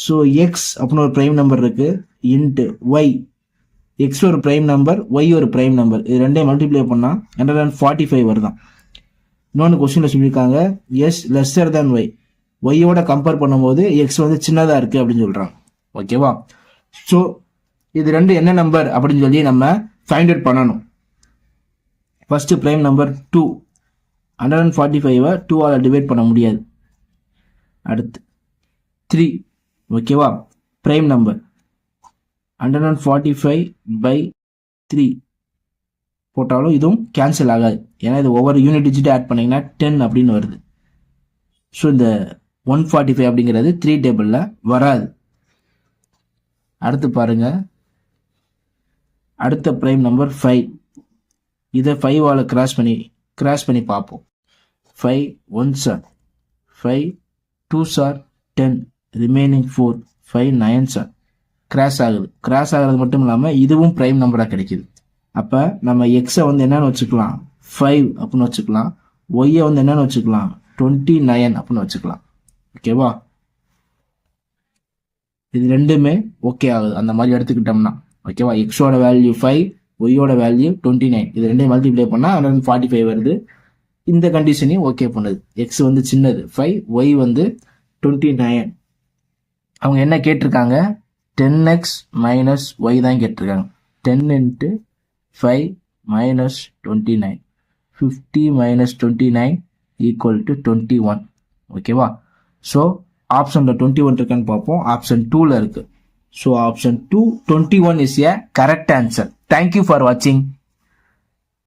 So X அப்படின்னு ஒரு prime number இருக்கு, இன்ட்டு ஒய். எக்ஸ் ஒரு ப்ரைம் நம்பர், ஒய் ஒரு ப்ரைம் நம்பர், இது ரெண்டையும் மல்டிப்ளை பண்ணால் 145 வருதான். இன்னொன்று கொஸ்டினில் சொல்லியிருக்காங்க எஸ் லெஸ்ஸர் தேன் ஒய், ஒய்யோட கம்பேர் பண்ணும்போது எக்ஸ் வந்து சின்னதாக இருக்குது அப்படின்னு சொல்கிறாங்க. ஓகேவா? ஸோ இது ரெண்டு என்ன நம்பர் அப்படின்னு சொல்லி நம்ம ஃபைண்ட் அவுட் பண்ணணும். ஃபர்ஸ்ட் ப்ரைம் நம்பர் 2, 145 2ஆல் டிவைட் பண்ண முடியாது. அடுத்து 3, ஓகேவா? ப்ரைம் நம்பர் 145/3 போட்டாலும் இதுவும் கேன்சல் ஆகாது, ஏன்னா இது ஒவ்வொரு யூனிட் டிஜிட் ஆட் பண்ணிங்கன்னா 10 அப்படின்னு வருது. ஸோ இந்த 145 அப்படிங்கிறது 3 டேபிளில் வராது. அடுத்து பாருங்க, அடுத்த ப்ரைம் நம்பர் 5, இதை 5ஆல் கிராஸ் பண்ணி பார்ப்போம். 5 1s are 5 2s are 10, remaining 4, 5 9s are cross ஆகுது. கிராஸ் ஆகிறது மட்டும் இல்லாமல் இதுவும் ப்ரைம் நம்பராக கிடைக்குது. அப்போ நம்ம எக்ஸை வந்து என்னன்னு வச்சுக்கலாம், 5 அப்படின்னு வச்சுக்கலாம். ஒய்யை வந்து என்னன்னு வச்சுக்கலாம், 29 அப்படின்னு வச்சுக்கலாம். ஓகேவா? இது ரெண்டுமே ஓகே ஆகுது அந்த மாதிரி எடுத்துக்கிட்டோம்னா. ஓகேவா? எக்ஸோட வேல்யூ 5, ஒய்யோட வேல்யூ 29, இது ரெண்டையும் மல்டிப்ளை பண்ணால் 145 வருது. இந்த கண்டிஷனையும் ஓகே பண்ணுது. எக்ஸ் வந்து சின்னது 5, ஒய் வந்து 29. அவங்க என்ன கேட்டிருக்காங்க, 10x மைனஸ் ஒய் தான் கேட்டிருக்காங்க. 10 × 5 மைனஸ் 29, 50 மைனஸ் 29 ஈக்குவல் டு 21. ஓகேவா? ஸோ ஆப்ஷனில் 21 இருக்கான்னு பார்ப்போம். ஆப்ஷன் 2ல் இருக்கு. So option 2 21 is a correct answer. Thank you for வாட்சிங்.